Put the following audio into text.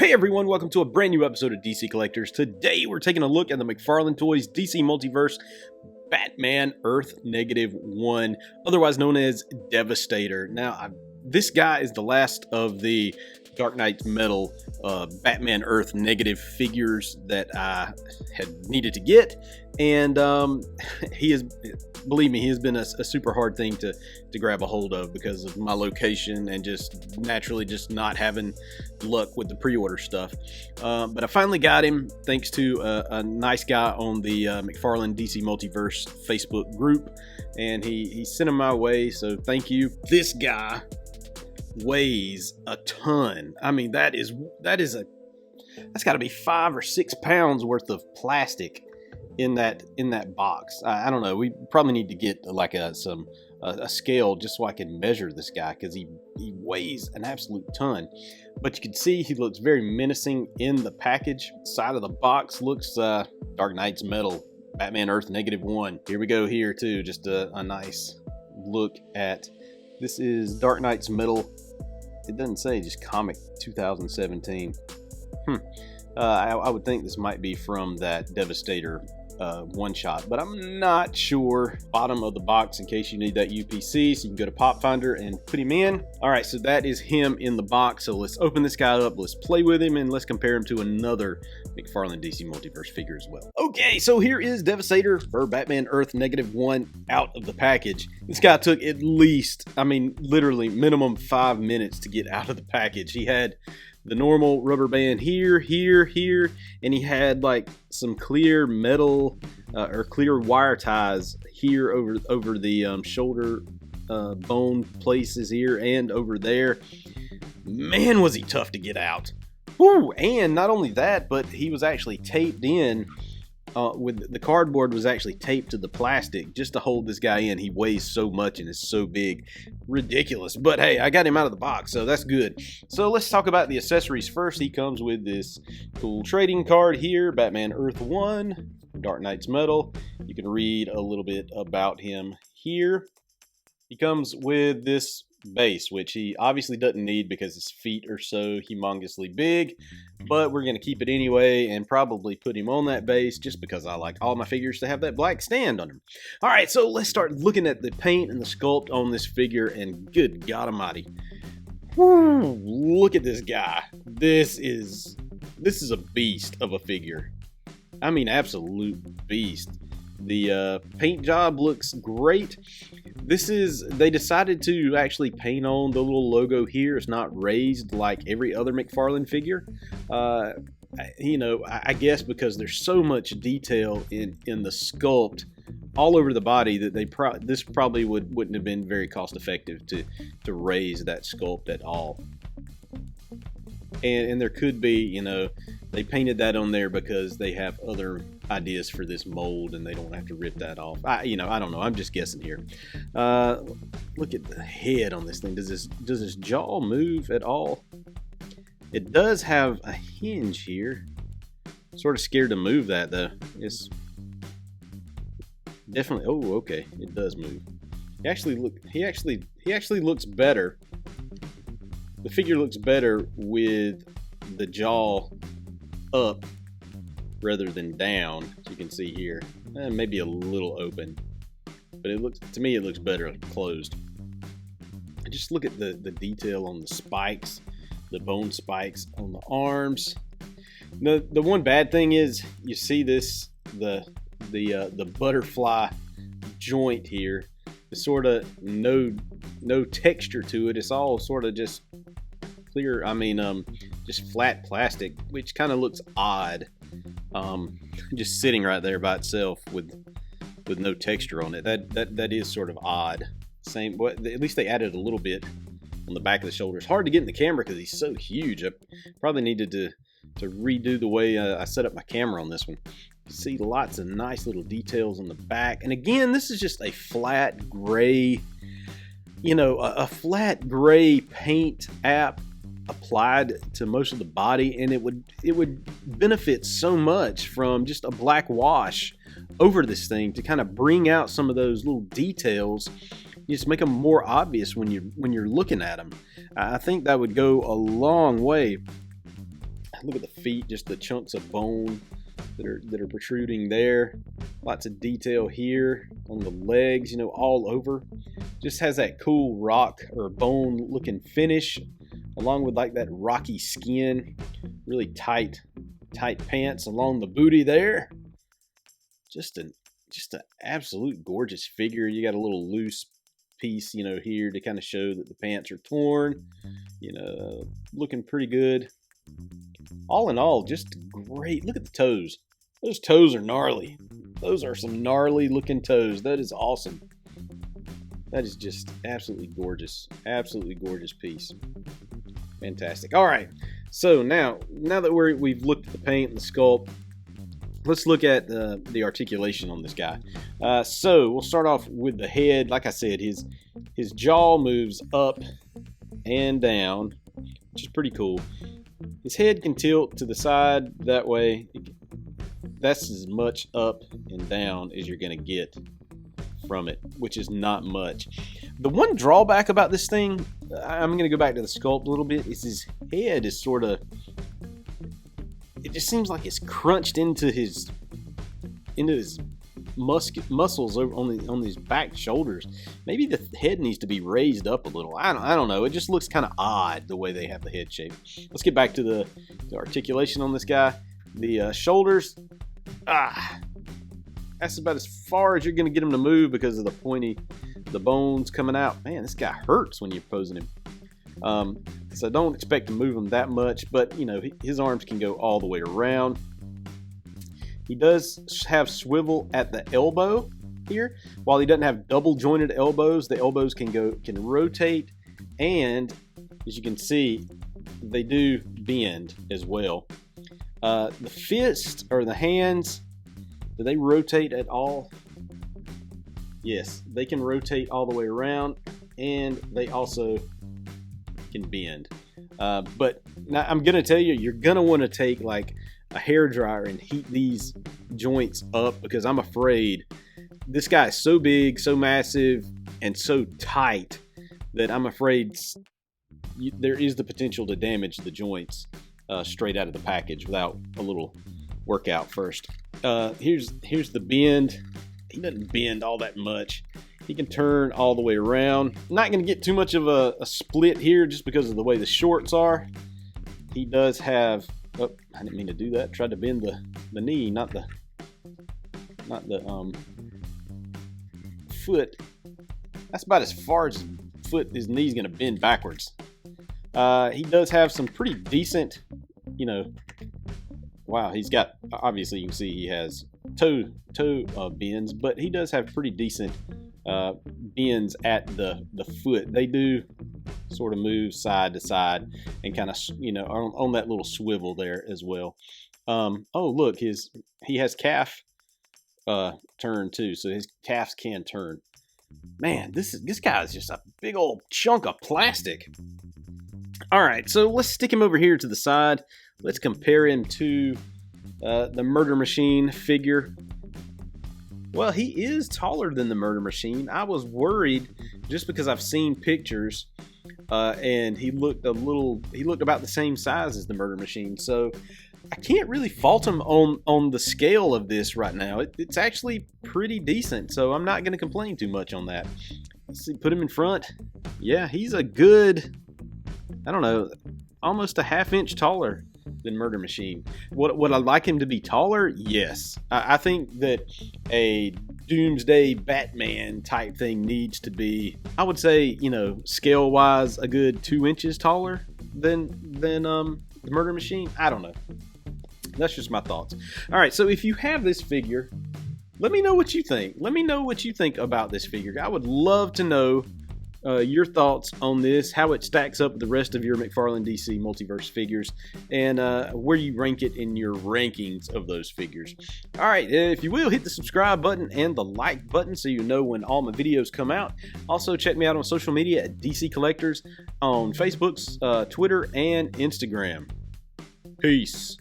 Hey everyone, welcome to a brand new episode of DC Collectors. Today we're taking a look at the McFarlane Toys DC Multiverse Batman Earth -1, otherwise known as Devastator. Now, this guy is the last of the Dark Knight's Metal Batman Earth negative figures that I had needed to get, and he is, believe me, he has been a super hard thing to grab a hold of because of my location and just naturally just not having luck with the pre-order stuff. But I finally got him thanks to a nice guy on the McFarlane DC Multiverse Facebook group, and he sent him my way, so thank you. This guy weighs a ton. I mean, that's got to be 5 or 6 pounds worth of plastic in that box. I don't know. We probably need to get like a scale just so I can measure this guy, because he weighs an absolute ton. But you can see he looks very menacing in the package. Side of the box looks Dark Knight's Metal Batman Earth -1. Here we go here too. Just a nice look at. This is Dark Knight's Metal. It doesn't say, just comic 2017. I would think this might be from that Devastator one shot, but I'm not sure. Bottom of the box in case you need that UPC, so you can go to Pop Finder and put him in. All right, so that is him in the box. So let's open this guy up, let's play with him, and let's compare him to another McFarlane DC Multiverse figure as well. Okay, so here is Devastator for Batman Earth -1 out of the package. This guy took at least, I mean, literally minimum 5 minutes to get out of the package. He had the normal rubber band here, and he had like some clear metal or clear wire ties here over the shoulder bone places here and over there. Man, was he tough to get out. Woo! And not only that, but he was actually taped in with the cardboard was actually taped to the plastic just to hold this guy in. He weighs so much and is so big. Ridiculous. But hey, I got him out of the box, so that's good. So let's talk about the accessories first. He comes with this cool trading card here, Batman Earth 1, Dark Knight's Metal. You can read a little bit about him here. He comes with this base, which he obviously doesn't need because his feet are so humongously big, but we're going to keep it anyway and probably put him on that base just because I like all my figures to have that black stand on them. All right, so let's start looking at the paint and the sculpt on this figure, and good God almighty. Woo, look at this guy. This is a beast of a figure. I mean, absolute beast. The paint job looks great. They decided to actually paint on the little logo here. It's not raised like every other McFarlane figure. You know, I guess because there's so much detail in the sculpt all over the body that this probably wouldn't have been very cost effective to raise that sculpt at all. And there could be, you know, they painted that on there because they have other ideas for this mold and they don't have to rip that off. I don't know. I'm just guessing here. Look at the head on this thing. Does this jaw move at all? It does have a hinge here. Sort of scared to move that though. It's definitely. Oh, okay. It does move. He actually looks better. The figure looks better with the jaw up rather than down, as you can see here. Maybe a little open, but to me it looks better closed. Just look at the detail on the spikes, the bone spikes on the arms. The one bad thing is you see this the butterfly joint here. It's sort of no texture to it. It's all sort of just clear. I mean, just flat plastic, which kind of looks odd. Just sitting right there by itself with no texture on it. That is sort of odd. Same, but at least they added a little bit on the back of the shoulders. Hard to get in the camera because he's so huge. I probably needed to redo the way I set up my camera on this one. You see lots of nice little details on the back. And again, this is just a flat gray, you know, a flat gray paint app applied to most of the body, and it would benefit so much from just a black wash over this thing to kind of bring out some of those little details. You just make them more obvious when you're looking at them. I think that would go a long way. Look at the feet, just the chunks of bone that are protruding there. Lots of detail here on the legs, you know, all over. Just has that cool rock or bone looking finish, along with like that rocky skin. Really tight pants along the booty there. Just an absolute gorgeous figure. You got a little loose piece, you know, here to kind of show that the pants are torn. You know, looking pretty good. All in all, just great. Look at the toes. Those toes are gnarly. Those are some gnarly looking toes. That is awesome. That is just absolutely gorgeous. Absolutely gorgeous piece. Fantastic. All right. So now that we've looked at the paint and the sculpt, let's look at the articulation on this guy. So we'll start off with the head. Like I said, his jaw moves up and down, which is pretty cool. His head can tilt to the side that way. That's as much up and down as you're going to get from it, which is not much. The one drawback about this thing, I'm going to go back to the sculpt a little bit, is his head is sort of, it just seems like it's crunched into his muscles on these back shoulders. Maybe the head needs to be raised up a little. I don't know. It just looks kind of odd the way they have the head shape. Let's get back to the articulation on this guy. The shoulders, that's about as far as you're going to get him to move because of the bones coming out. Man, this guy hurts when you're posing him. So don't expect to move him that much, but you know, his arms can go all the way around. He does have swivel at the elbow here. While he doesn't have double jointed elbows, the elbows can rotate, and as you can see, they do bend as well. The fist or the hands, do they rotate at all? Yes, they can rotate all the way around, and they also can bend. But now I'm gonna tell you, you're gonna want to take like a hair dryer and heat these joints up, because I'm afraid this guy is so big, so massive, and so tight that I'm afraid there is the potential to damage the joints straight out of the package without a little workout first. Here's the bend. He doesn't bend all that much. He can turn all the way around. I'm not going to get too much of a split here just because of the way the shorts are. He does have, oh, I didn't mean to do that. Tried to bend the knee, not the foot. That's about as far as his knee's going to bend backwards. He does have some pretty decent, you know, wow, he's got, obviously you can see he has toe bends, but he does have pretty decent bends at the foot. They do sort of move side to side and kind of, you know, on that little swivel there as well. Oh, look, he has calf turn too, so his calves can turn. Man, this guy is just a big old chunk of plastic. All right, so let's stick him over here to the side. Let's compare him to the Murder Machine figure. Well, he is taller than the Murder Machine. I was worried just because I've seen pictures and he looked about the same size as the Murder Machine. So I can't really fault him on the scale of this right now. It's actually pretty decent, so I'm not going to complain too much on that. Let's see, put him in front. Yeah, he's a good, I don't know, almost a half-inch taller than Murder Machine. Would I like him to be taller? Yes. I think that a Doomsday Batman type thing needs to be, I would say, you know, scale-wise, a good 2 inches taller than the Murder Machine. I don't know. That's just my thoughts. All right, so if you have this figure, let me know what you think. Let me know what you think about this figure. I would love to know your thoughts on this, how it stacks up with the rest of your McFarlane DC Multiverse figures, and where you rank it in your rankings of those figures. All right, if you will, hit the subscribe button and the like button so you know when all my videos come out. Also, check me out on social media at DC Collectors on Facebook, Twitter, and Instagram. Peace.